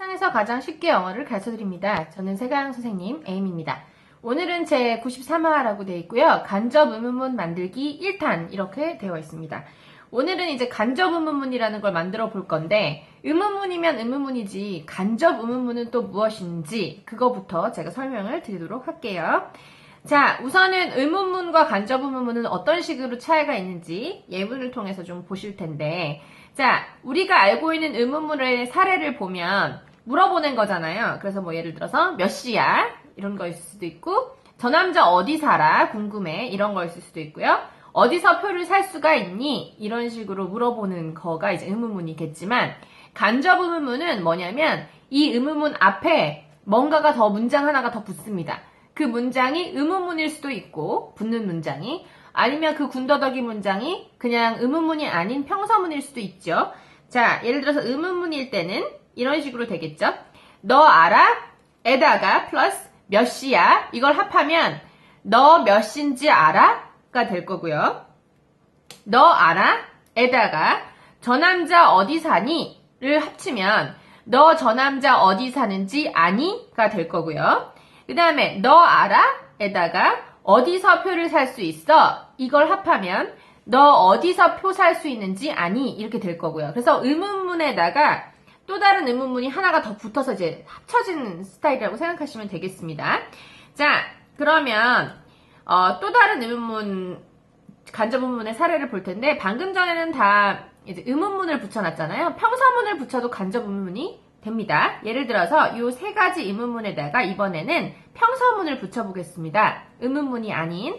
세상에서 가장 쉽게 영어를 가르쳐드립니다. 저는 세가영 선생님 에임입니다. 오늘은 제 93화라고 되어 있고요. 간접 의문문 만들기 1탄 이렇게 되어 있습니다. 오늘은 이제 간접 의문문이라는 걸 만들어 볼 건데 의문문이면 의문문이지 간접 의문문은 또 무엇인지 그거부터 제가 설명을 드리도록 할게요. 자, 우선은 의문문과 간접 의문문은 어떤 식으로 차이가 있는지 예문을 통해서 좀 보실 텐데 자, 우리가 알고 있는 의문문의 사례를 보면 물어보는 거잖아요. 그래서 뭐 예를 들어서 몇 시야? 이런 거 있을 수도 있고 저 남자 어디 살아? 궁금해. 이런 거 있을 수도 있고요. 어디서 표를 살 수가 있니? 이런 식으로 물어보는 거가 이제 의문문이겠지만 간접 의문문은 뭐냐면 이 의문문 앞에 뭔가가 더 문장 하나가 더 붙습니다. 그 문장이 의문문일 수도 있고 붙는 문장이 아니면 그 군더더기 문장이 그냥 의문문이 아닌 평서문일 수도 있죠. 자, 예를 들어서 의문문일 때는 이런 식으로 되겠죠. 너 알아? 에다가 플러스 몇 시야? 이걸 합하면 너 몇 시인지 알아? 가 될 거고요. 너 알아? 에다가 저 남자 어디 사니? 를 합치면 너 저 남자 어디 사는지 아니? 가 될 거고요. 그 다음에 너 알아? 에다가 어디서 표를 살 수 있어? 이걸 합하면 너 어디서 표 살 수 있는지 아니? 이렇게 될 거고요. 그래서 의문문에다가 또 다른 의문문이 하나가 더 붙어서 이제 합쳐진 스타일이라고 생각하시면 되겠습니다. 자, 그러면 또 다른 의문문, 간접 의문문의 사례를 볼 텐데 방금 전에는 다 이제 의문문을 붙여놨잖아요. 평서문을 붙여도 간접 의문문이 됩니다. 예를 들어서 이 세 가지 의문문에다가 이번에는 평서문을 붙여보겠습니다. 의문문이 아닌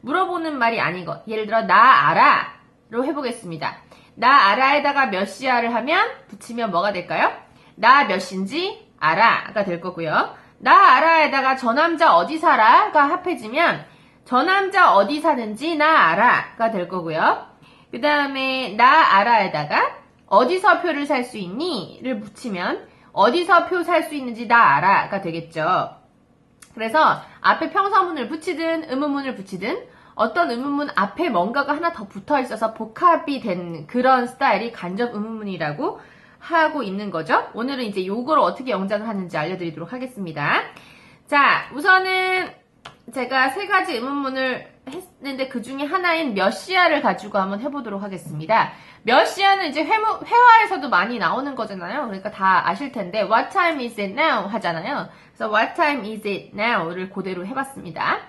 물어보는 말이 아닌 것. 예를 들어 나 알아 로 해보겠습니다. 나 알아에다가 몇 시야를 하면 붙이면 뭐가 될까요? 나 몇인지 알아가 될 거고요. 나 알아에다가 저 남자 어디 살아가 합해지면 저 남자 어디 사는지 나 알아가 될 거고요. 그 다음에 나 알아에다가 어디서 표를 살 수 있니? 를 붙이면 어디서 표 살 수 있는지 나 알아가 되겠죠. 그래서 앞에 평서문을 붙이든 의문문을 붙이든 어떤 의문문 앞에 뭔가가 하나 더 붙어 있어서 복합이 된 그런 스타일이 간접 의문문이라고 하고 있는 거죠. 오늘은 이제 요거를 어떻게 영작을 하는지 알려드리도록 하겠습니다. 자, 우선은 제가 세 가지 의문문을 했는데 그 중에 하나인 몇 시야를 가지고 한번 해보도록 하겠습니다. 몇 시야는 이제 회화에서도 많이 나오는 거잖아요. 그러니까 다 아실 텐데 What time is it now? 하잖아요. 그래서 What time is it now?를 그대로 해봤습니다.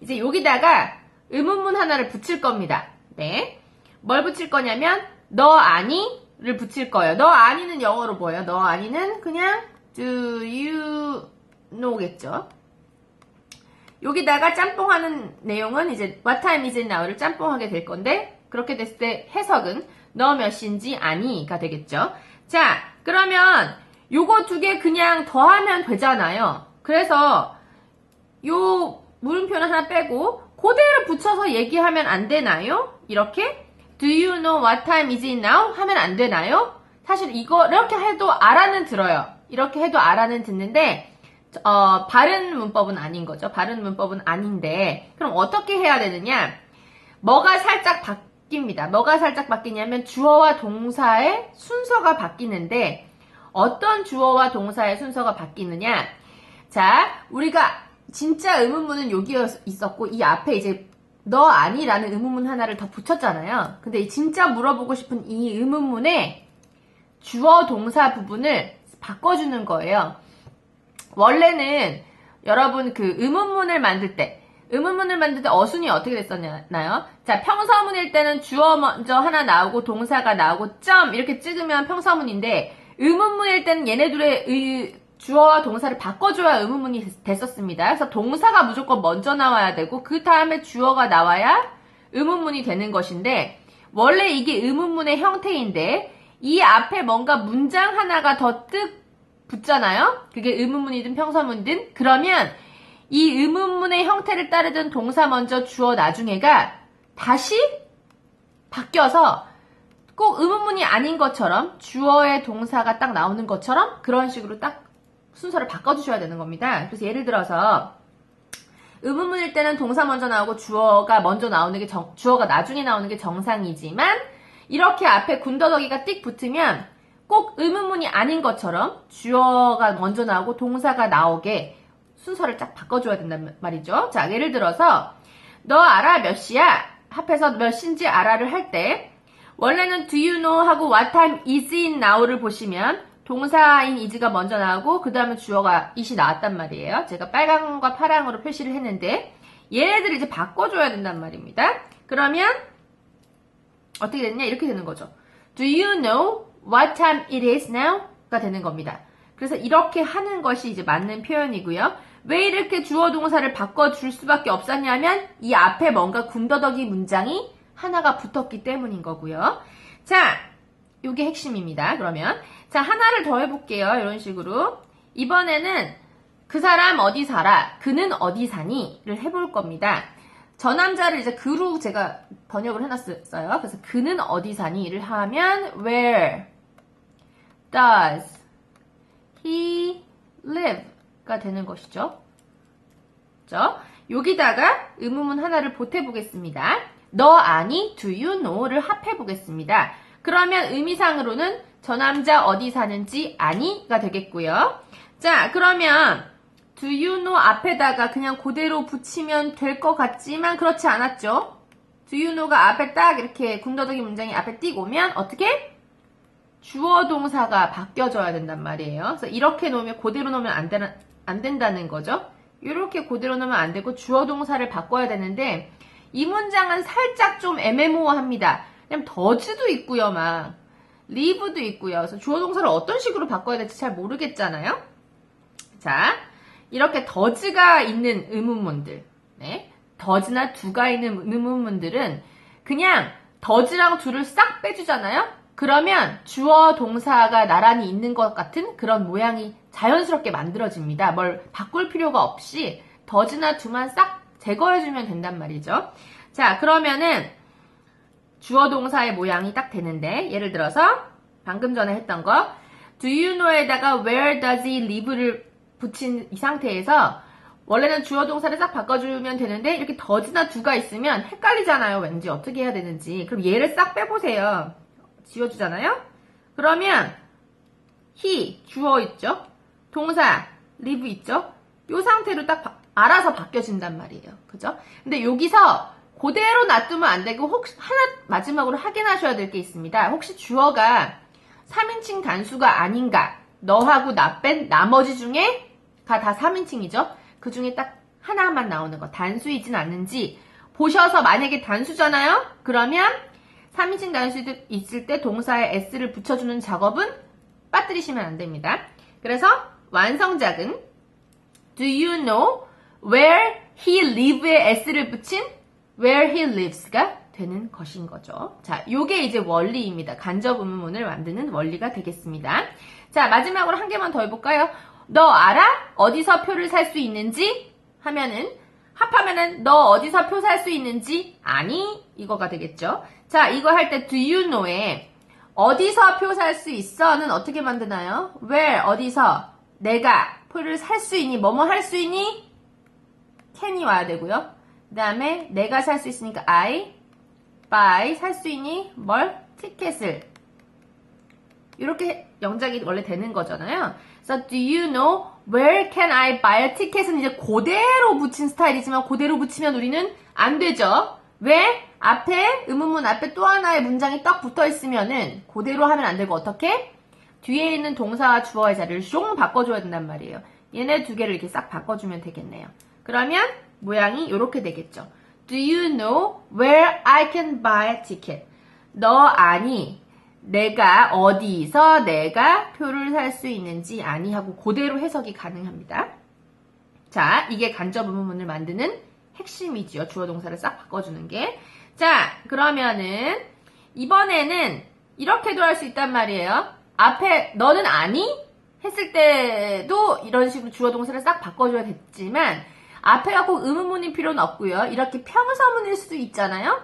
이제 여기다가 의문문 하나를 붙일 겁니다. 네. 뭘 붙일 거냐면 너 아니? 를 붙일 거예요. 너 아니는 영어로 뭐예요? 너 아니는 그냥 do you know겠죠. 여기다가 짬뽕하는 내용은 이제 What time is it now?를 짬뽕하게 될 건데 그렇게 됐을 때 해석은 너 몇인지 아니가 되겠죠. 자, 그러면 요거 두 개 그냥 더하면 되잖아요. 그래서 요 물음표는 하나 빼고 그대로 붙여서 얘기하면 안 되나요? 이렇게 Do you know what time is it now? 하면 안 되나요? 사실 이거 이렇게 해도 알아는 들어요. 이렇게 해도 알아는 듣는데 바른 문법은 아닌 거죠. 바른 문법은 아닌데 그럼 어떻게 해야 되느냐? 뭐가 살짝 바뀝니다. 뭐가 살짝 바뀌냐면 주어와 동사의 순서가 바뀌는데 어떤 주어와 동사의 순서가 바뀌느냐? 자, 우리가 진짜 의문문은 여기 있었고 이 앞에 이제 너 아니라는 의문문 하나를 더 붙였잖아요. 근데 진짜 물어보고 싶은 이 의문문의 주어 동사 부분을 바꿔주는 거예요. 원래는 여러분 그 의문문을 만들 때 어순이 어떻게 됐었나요? 자, 평서문일 때는 주어 먼저 하나 나오고 동사가 나오고 점 이렇게 찍으면 평서문인데 의문문일 때는 얘네들의 주어와 동사를 바꿔줘야 의문문이 됐었습니다. 그래서 동사가 무조건 먼저 나와야 되고 그 다음에 주어가 나와야 의문문이 되는 것인데 원래 이게 의문문의 형태인데 이 앞에 뭔가 문장 하나가 더 붙잖아요. 그게 의문문이든 평서문이든 그러면 이 의문문의 형태를 따르던 동사 먼저 주어 나중에가 다시 바뀌어서 꼭 의문문이 아닌 것처럼 주어의 동사가 딱 나오는 것처럼 그런 식으로 딱 순서를 바꿔주셔야 되는 겁니다. 그래서 예를 들어서 의문문일 때는 동사 먼저 나오고 주어가 먼저 나오는 게 주어가 나중에 나오는 게 정상이지만 이렇게 앞에 군더더기가 띡 붙으면 꼭 의문문이 아닌 것처럼 주어가 먼저 나오고 동사가 나오게 순서를 쫙 바꿔줘야 된단 말이죠. 자, 예를 들어서 너 알아 몇 시야? 합해서 몇 시인지 알아를 할 때 원래는 do you know 하고 what time is it now를 보시면 동사인 is가 먼저 나오고 그 다음에 주어가 it이 나왔단 말이에요. 제가 빨강과 파랑으로 표시를 했는데 얘네들을 이제 바꿔줘야 된단 말입니다. 그러면 어떻게 됐냐? 이렇게 되는 거죠. Do you know what time it is now? 가 되는 겁니다. 그래서 이렇게 하는 것이 이제 맞는 표현이고요. 왜 이렇게 주어 동사를 바꿔줄 수밖에 없었냐면 이 앞에 뭔가 군더더기 문장이 하나가 붙었기 때문인 거고요. 자, 요게 핵심입니다. 그러면 자, 하나를 더 해볼게요. 이런 식으로 이번에는 그 사람 어디 살아? 그는 어디 사니?를 해볼 겁니다. 저 남자를 이제 그로 제가 번역을 해놨어요. 그래서 그는 어디 사니?를 하면 Where does he live?가 되는 것이죠. 그렇죠? 여기다가 의문문 하나를 보태보겠습니다. 너 아니? Do you know?를 합해보겠습니다. 그러면 의미상으로는 저 남자 어디 사는지 아니?가 되겠고요. 자, 그러면 Do you know 앞에다가 그냥 그대로 붙이면 될 것 같지만 그렇지 않았죠? Do you know가 앞에 딱 이렇게 군더더기 문장이 앞에 띄고 오면 어떻게? 주어 동사가 바뀌어져야 된단 말이에요. 그래서 이렇게 놓으면 그대로 놓으면 안 된다는 거죠. 이렇게 그대로 놓으면 안 되고 주어 동사를 바꿔야 되는데 이 문장은 살짝 좀 애매모호합니다. 그냥 does도 있고요, 막 live도 있고요. 그래서 주어 동사를 어떤 식으로 바꿔야 될지 잘 모르겠잖아요. 자, 이렇게 does가 있는 의문문들, 네, does나 do가 있는 의문문들은 그냥 does랑 do를 싹 빼주잖아요. 그러면 주어 동사가 나란히 있는 것 같은 그런 모양이 자연스럽게 만들어집니다. 뭘 바꿀 필요가 없이 does나 do만 싹 제거해주면 된단 말이죠. 자, 그러면은 주어 동사의 모양이 딱 되는데 예를 들어서 방금 전에 했던 거 Do you know에다가 Where does he live를 붙인 이 상태에서 원래는 주어 동사를 싹 바꿔주면 되는데 이렇게 does나 do가 있으면 헷갈리잖아요. 왠지 어떻게 해야 되는지. 그럼 얘를 싹 빼보세요. 지워주잖아요. 그러면 he, 주어 있죠? 동사, live 있죠? 이 상태로 딱 알아서 바뀌어진단 말이에요. 그죠? 근데 여기서 그대로 놔두면 안 되고 혹시 하나 마지막으로 확인하셔야 될 게 있습니다. 혹시 주어가 3인칭 단수가 아닌가? 너하고 나 뺀 나머지 중에 다 3인칭이죠? 그 중에 딱 하나만 나오는 거. 단수이진 않는지 보셔서 만약에 단수잖아요? 그러면 3인칭 단수 있을 때 동사에 s를 붙여주는 작업은 빠뜨리시면 안 됩니다. 그래서 완성작은 Do you know where he live에 s를 붙인 where he lives가 되는 것인 거죠. 자, 요게 이제 원리입니다. 간접 의문문을 만드는 원리가 되겠습니다. 자, 마지막으로 한 개만 더 해볼까요? 너 알아? 어디서 표를 살 수 있는지? 하면은 합하면은 너 어디서 표 살 수 있는지 아니? 이거가 되겠죠. 자, 이거 할 때 do you know에 어디서 표 살 수 있어는 어떻게 만드나요? where, 어디서 내가 표를 살 수 있니? 뭐뭐 할 수 있니? can이 와야 되고요. 그 다음에 내가 살 수 있으니까 I, buy, 살 수 있니? 뭘? 티켓을. 이렇게 영작이 원래 되는 거잖아요. 그래서 do you know where can I buy a ticket은 이제 그대로 붙인 스타일이지만 그대로 붙이면 우리는 안 되죠. 왜? 앞에 의문문 앞에 또 하나의 문장이 딱 붙어 있으면은 그대로 하면 안 되고 어떻게? 뒤에 있는 동사와 주어의 자리를 숑 바꿔줘야 된단 말이에요. 얘네 두 개를 이렇게 싹 바꿔주면 되겠네요. 그러면 모양이 이렇게 되겠죠. Do you know where I can buy a ticket? 너 아니 내가 어디서 내가 표를 살 수 있는지 아니 하고 그대로 해석이 가능합니다. 자, 이게 간접 의문문을 만드는 핵심이죠. 주어 동사를 싹 바꿔주는 게. 자, 그러면은 이번에는 이렇게도 할 수 있단 말이에요. 앞에 너는 아니? 했을 때도 이런 식으로 주어 동사를 싹 바꿔줘야 됐지만 앞에가 꼭 의문문일 필요는 없고요. 이렇게 평서문일 수도 있잖아요.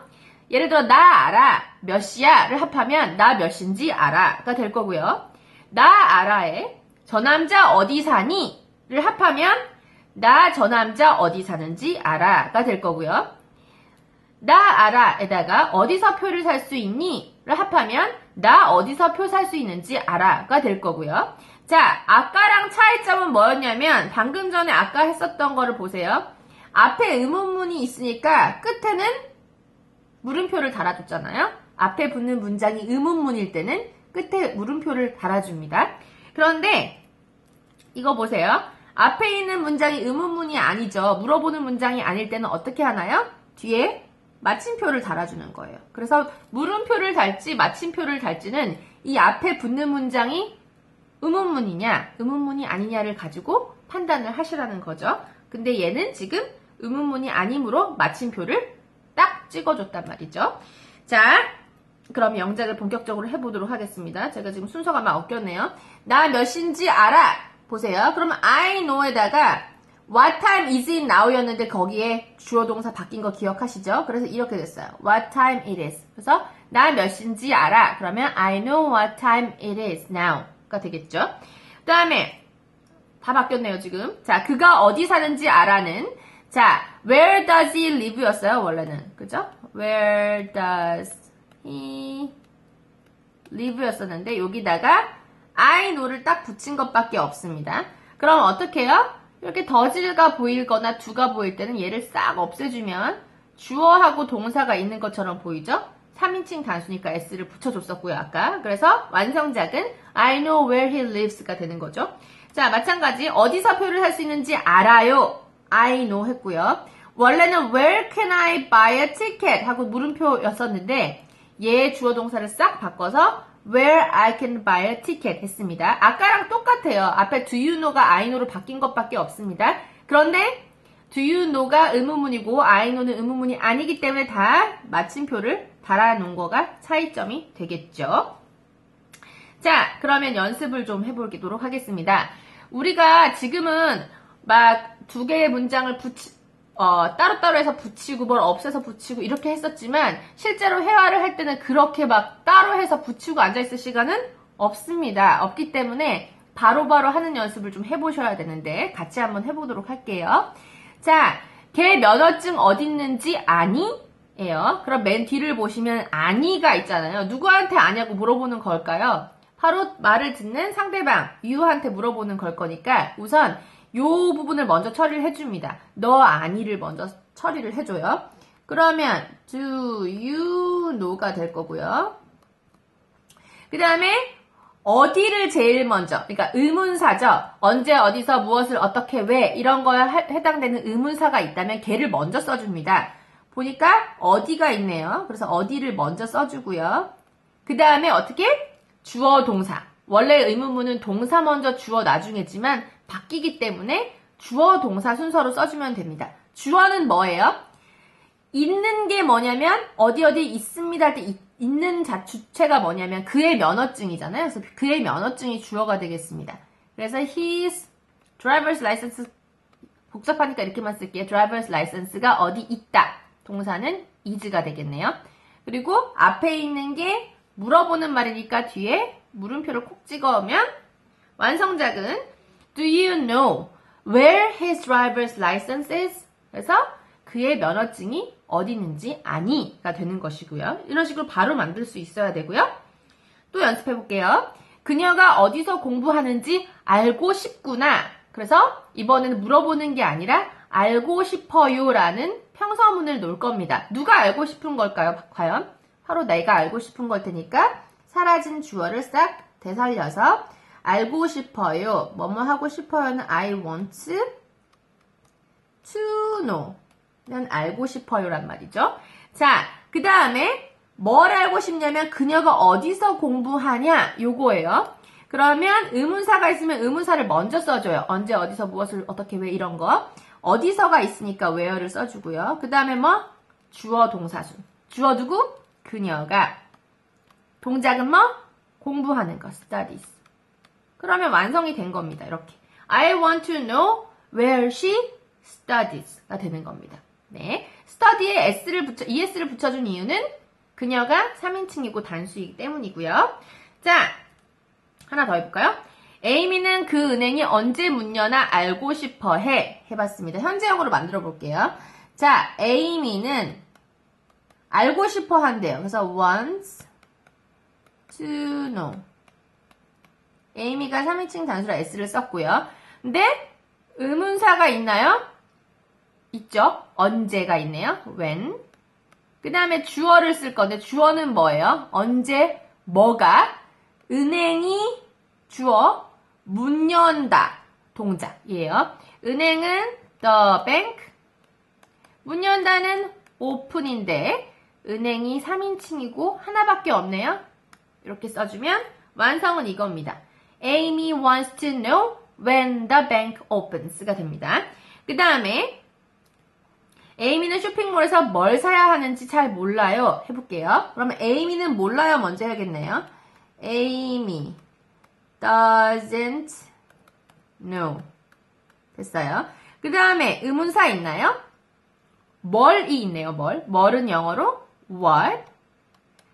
예를 들어 나 알아 몇 시야를 합하면 나 몇 시인지 알아가 될 거고요. 나 알아에 저 남자 어디 사니를 합하면 나 저 남자 어디 사는지 알아가 될 거고요. 나 알아에다가 어디서 표를 살 수 있니를 합하면 나 어디서 표 살 수 있는지 알아가 될 거고요. 자, 아까랑 차이점은 뭐였냐면 방금 전에 아까 했었던 거를 보세요. 앞에 의문문이 있으니까 끝에는 물음표를 달아줬잖아요. 앞에 붙는 문장이 의문문일 때는 끝에 물음표를 달아줍니다. 그런데 이거 보세요. 앞에 있는 문장이 의문문이 아니죠. 물어보는 문장이 아닐 때는 어떻게 하나요? 뒤에 마침표를 달아주는 거예요. 그래서 물음표를 달지 마침표를 달지는 이 앞에 붙는 문장이 의문문이냐 의문문이 아니냐를 가지고 판단을 하시라는 거죠. 근데 얘는 지금 의문문이 아니므로 마침표를 딱 찍어줬단 말이죠. 자, 그럼 영작을 본격적으로 해보도록 하겠습니다. 제가 지금 순서가 막 엉켰네요. 나 몇 시인지 알아. 보세요. 그러면 I know에다가 What time is it now였는데 거기에 주어 동사 바뀐 거 기억하시죠? 그래서 이렇게 됐어요. What time it is. 그래서 나 몇 시인지 알아. 그러면 I know what time it is now가 되겠죠. 그 다음에 다 바뀌었네요 지금. 자, 그가 어디 사는지 알아는 자, where does he live였어요 원래는. 그죠? Where does he live였었는데 여기다가 I know를 딱 붙인 것밖에 없습니다. 그럼 어떻게 해요? 이렇게 더즈가 보이거나 do가 보일 때는 얘를 싹 없애주면 주어하고 동사가 있는 것처럼 보이죠? 3인칭 단수니까 s를 붙여줬었고요 아까. 그래서 완성작은 I know where he lives가 되는 거죠. 자, 마찬가지 어디서 표를 할 수 있는지 알아요. I know 했고요. 원래는 where can I buy a ticket 하고 물음표였었는데 얘 주어 동사를 싹 바꿔서 where I can buy a ticket 했습니다. 아까랑 똑같아요. 앞에 do you know가 I know로 바뀐 것밖에 없습니다. 그런데 do you know가 의문문이고 I know는 의문문이 아니기 때문에 다 마침표를 달아놓은 거가 차이점이 되겠죠. 자, 그러면 연습을 좀 해보도록 하겠습니다. 우리가 지금은 막 두 개의 문장을 따로따로 해서 붙이고 뭘 없애서 붙이고 이렇게 했었지만 실제로 회화를 할 때는 그렇게 막 따로 해서 붙이고 앉아있을 시간은 없습니다. 없기 때문에 바로바로 하는 연습을 좀 해보셔야 되는데 같이 한번 해보도록 할게요. 자, 걔 면허증 어딨는지 아니? 예요. 그럼 맨 뒤를 보시면 아니가 있잖아요. 누구한테 아냐고 물어보는 걸까요? 바로 말을 듣는 상대방, you한테 물어보는 걸 거니까 우선 요 부분을 먼저 처리를 해줍니다. 너 아니를 먼저 처리를 해줘요. 그러면 do you know가 될 거고요. 그 다음에 어디를 제일 먼저, 그러니까 의문사죠. 언제, 어디서, 무엇을, 어떻게, 왜 이런 거에 해당되는 의문사가 있다면 걔를 먼저 써줍니다. 보니까 어디가 있네요. 그래서 어디를 먼저 써주고요. 그 다음에 어떻게? 주어, 동사. 원래 의문문은 동사 먼저 주어 나중에지만 바뀌기 때문에 주어 동사 순서로 써주면 됩니다. 주어는 뭐예요? 있는 게 뭐냐면 어디 있습니다 할 때 있는 주체가 뭐냐면 그의 면허증이잖아요. 그래서 그의 면허증이 주어가 되겠습니다. 그래서 his driver's license 복잡하니까 이렇게만 쓸게요. driver's license가 어디 있다. 동사는 is가 되겠네요. 그리고 앞에 있는 게 물어보는 말이니까 뒤에 물음표를 콕 찍어오면 완성작은 Do you know where his driver's license is? 그래서 그의 면허증이 어디 있는지 아니가 되는 것이고요. 이런 식으로 바로 만들 수 있어야 되고요. 또 연습해 볼게요. 그녀가 어디서 공부하는지 알고 싶구나. 그래서 이번에는 물어보는 게 아니라 알고 싶어요 라는 평서문을 놓을 겁니다. 누가 알고 싶은 걸까요? 과연? 바로 내가 알고 싶은 걸 테니까 사라진 주어를 싹 되살려서 알고 싶어요. 뭐뭐 하고 싶어요는 I want to know. 는 알고 싶어요란 말이죠. 자, 그 다음에 뭘 알고 싶냐면 그녀가 어디서 공부하냐 요거예요. 그러면 의문사가 있으면 의문사를 먼저 써줘요. 언제, 어디서, 무엇을, 어떻게, 왜 이런 거. 어디서가 있으니까 where를 써주고요. 그 다음에 뭐? 주어, 동사순. 주어 누구? 그녀가. 동작은 뭐? 공부하는 거. studies. 그러면 완성이 된 겁니다. 이렇게. I want to know where she studies가 되는 겁니다. 네. study에 es를 붙여준 이유는 그녀가 3인칭이고 단수이기 때문이고요. 자, 하나 더 해볼까요? 에이미는 그 은행이 언제 문 여나 알고 싶어 해봤습니다. 현재형으로 만들어 볼게요. 자, 에이미는 알고 싶어 한대요. 그래서 wants to know. 에이미가 3인칭 단수라 s를 썼고요. 근데 의문사가 있나요? 있죠. 언제가 있네요. when. 그 다음에 주어를 쓸 건데 주어는 뭐예요? 언제, 뭐가, 은행이 주어, 문 연다 동작이에요. 은행은 the bank, 문 연다는 open인데 은행이 3인칭이고 하나밖에 없네요. 이렇게 써주면 완성은 이겁니다. Amy wants to know when the bank opens가 됩니다. 그 다음에 에이미는 쇼핑몰에서 뭘 사야 하는지 잘 몰라요. 해볼게요. 그러면 에이미는 몰라요 먼저 해야겠네요. Amy doesn't know. 됐어요. 그 다음에 의문사 있나요? 뭘이 있네요. 뭘은 영어로 what.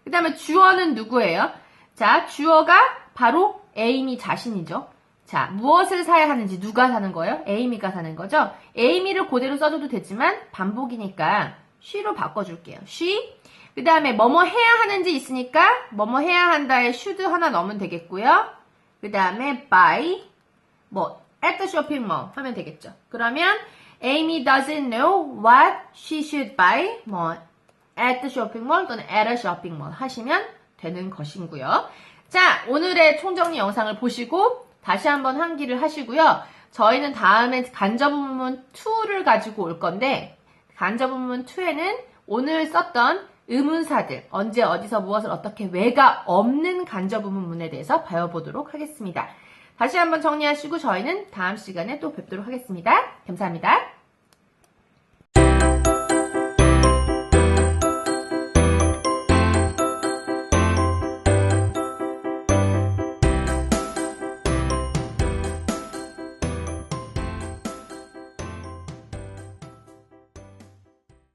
그 다음에 주어는 누구예요? 자, 주어가 바로 에이미 자신이죠. 자, 무엇을 사야 하는지 누가 사는 거예요? 에이미가 사는 거죠. 에이미를 그대로 써줘도 되지만 반복이니까 she로 바꿔줄게요. she. 그 다음에 뭐뭐 해야 하는지 있으니까 뭐뭐 해야 한다에 should 하나 넣으면 되겠고요. 그 다음에 buy, at the shopping mall 하면 되겠죠. 그러면 Amy doesn't know what she should buy, at the shopping mall 또는 at a shopping mall 하시면 되는 것이고요. 자, 오늘의 총정리 영상을 보시고 다시 한번 환기를 하시고요. 저희는 다음에 간접문문 2를 가지고 올 건데 간접문문 2에는 오늘 썼던 의문사들, 언제 어디서 무엇을 어떻게 왜가 없는 간접문문에 대해서 배워보도록 하겠습니다. 다시 한번 정리하시고 저희는 다음 시간에 또 뵙도록 하겠습니다. 감사합니다.